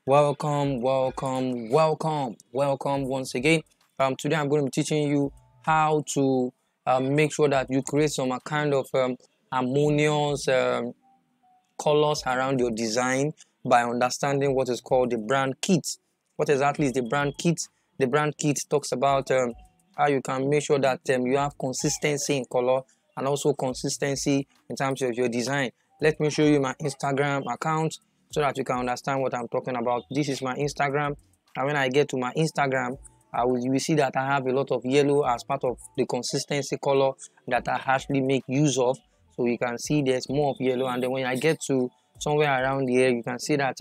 Welcome once again. Today I'm going to be teaching you how to make sure that you create some kind of harmonious colors around your design by understanding what is called the brand kit. What exactly is the brand kit? The brand kit talks about how you can make sure that you have consistency in color and also consistency in terms of your design. Let me show you my Instagram account so that you can understand what I'm talking about. This is my Instagram, and when I get to my Instagram, you will see that I have a lot of yellow as part of the consistency color that I actually make use of. So you can see there's more of yellow, and then when I get to somewhere around here, you can see that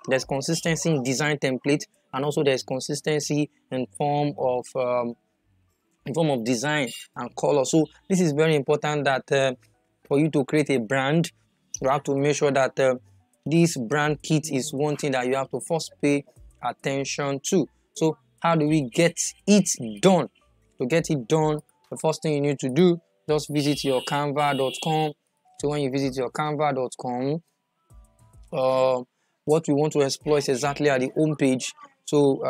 there's consistency in design template, and also there's consistency in form of design and color. So this is very important that for you to create a brand, you have to make sure that this brand kit is one thing that you have to first pay attention to. So how do we get it done? To get it done, the first thing you need to do, just visit your canva.com. So when you visit your canva.com, what we want to explore is exactly at the home page. So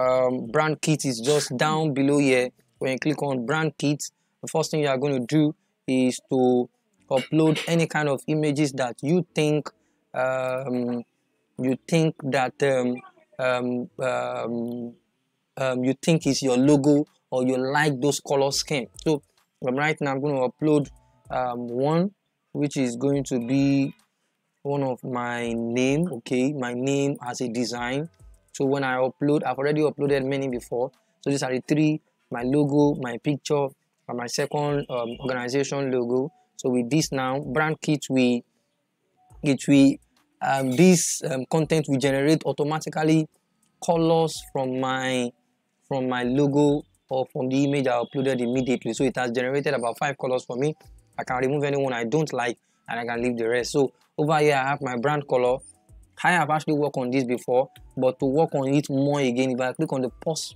brand kit is just down below here. When you click on brand kit, the first thing you are going to do is to upload any kind of images that you think you think is your logo, or you like those color scheme. So right now I'm going to upload one which is going to be one of my name. Okay, my name as a design. So when I upload, I've already uploaded many before. So these are the three: my logo, my picture, and my second organization logo. So with this now, brand kit, this content will generate automatically colors from my logo or from the image I uploaded immediately. So it has generated about 5 colors for me. I can remove anyone I don't like and I can leave the rest. So over here I have my brand color. I have actually worked on this before, but to work on it more again, if I click on the plus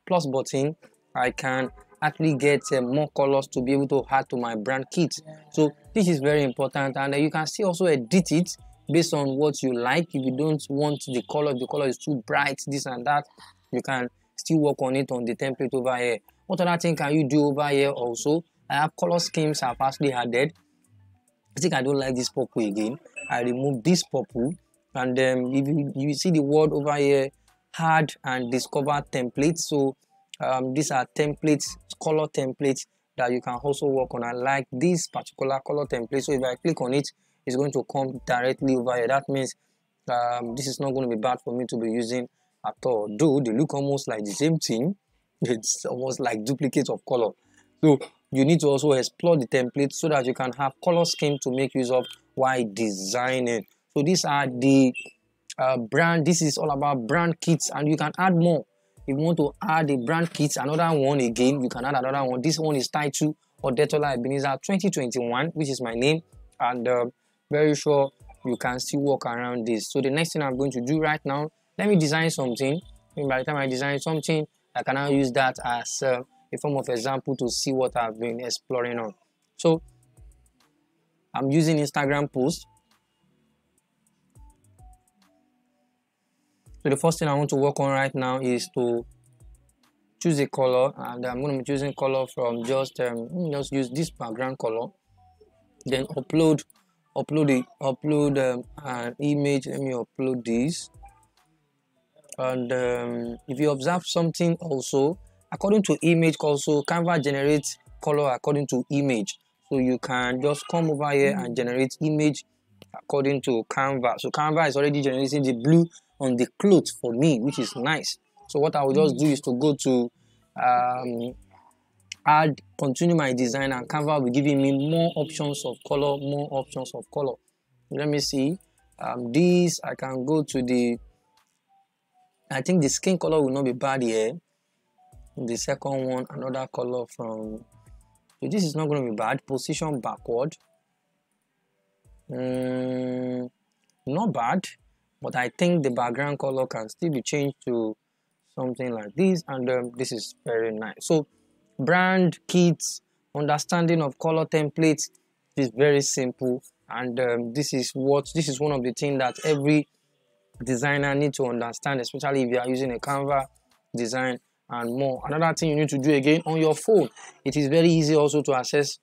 button, I can actually get more colors to be able to add to my brand kit. So this is very important, and you can still also edit it based on what you like. If you don't want the color is too bright, this and that, you can still work on it on the template over here. What other thing can you do over here also? I have color schemes I've actually added. I think I don't like this purple again. I remove this purple, and then if you see the word over here, add and discover templates. So these are templates, color templates that you can also work on. I like this particular color template. So if I click on it, it's going to come directly over here. That means this is not going to be bad for me to be using at all. Though they look almost like the same thing, it's almost like duplicates of color. So you need to also explore the template so that you can have color scheme to make use of while designing. So these are the brand. This is all about brand kits, and you can add more. If you want to add a brand kit, another one again, you can add another one. This one is titled Odetola Ebenezer 2021, which is my name, and very sure you can still work around this. So the next thing I'm going to do right now, let me design something. And by the time I design something, I can now use that as a form of example to see what I've been exploring on. So I'm using Instagram post. So the first thing I want to work on right now is to choose a color, and I'm going to be choosing color from just use this background color. Then upload an image. Let me upload this. And if you observe something also, according to image also, Canva generates color according to image. So you can just come over here and generate image according to Canva. So Canva is already generating the blue on the clothes for me, which is nice. So what I will just do is to go to continue my design, and Canva will be giving me more options of color. Let me see. This I can go to I think the skin color will not be bad here. The second one, another color from. So this is not going to be bad. Position backward. Not bad, but I think the background color can still be changed to something like this, and this is very nice. So brand kits, understanding of color templates is very simple, and this is one of the things that every designer need to understand, especially if you are using a Canva design and more. Another thing you need to do again on your phone, it is very easy also to access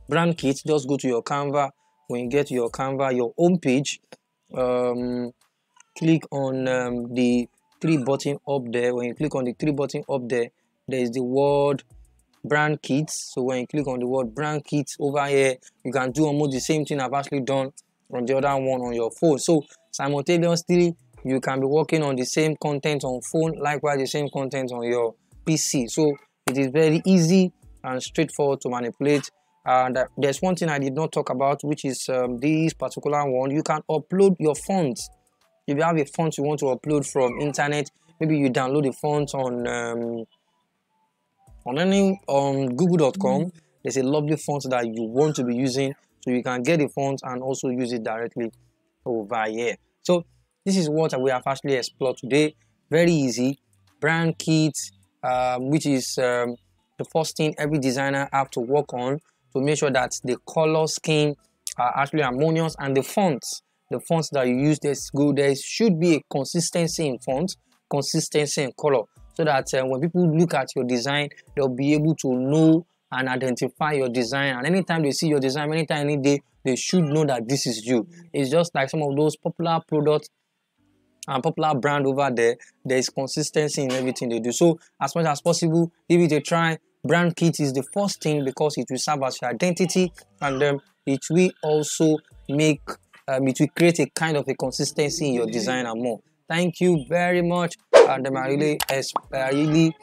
brand kits. Just go to your Canva. When you get to your Canva, your home page, click on the three button up there. When you click on the three button up there, there is the word brand kits. So when you click on the word brand kits over here, you can do almost the same thing I've actually done on the other one on your phone. So simultaneously, you can be working on the same content on phone, likewise the same content on your PC. So it is very easy and straightforward to manipulate. And there's one thing I did not talk about, which is this particular one. You can upload your fonts. If you have a font you want to upload from internet, maybe you download the font on google.com. There's a lovely font that you want to be using, so you can get the font and also use it directly over here. So this is what we have actually explored today. Very easy brand kit, which is the first thing every designer have to work on to make sure that the color scheme are actually harmonious, and the fonts that you use, there should be a consistency in font, consistency in color, so that when people look at your design, they'll be able to know and identify your design. And anytime they see your design, anytime, any day, they should know that this is you. It's just like some of those popular products and popular brand over there. There is consistency in everything they do. So as much as possible, give it a try. Brand kit is the first thing because it will serve as your identity, and it will also make it will create a kind of a consistency in your design and more. Thank you very much, and I really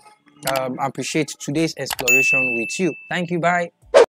appreciate today's exploration with you. Thank you. Bye.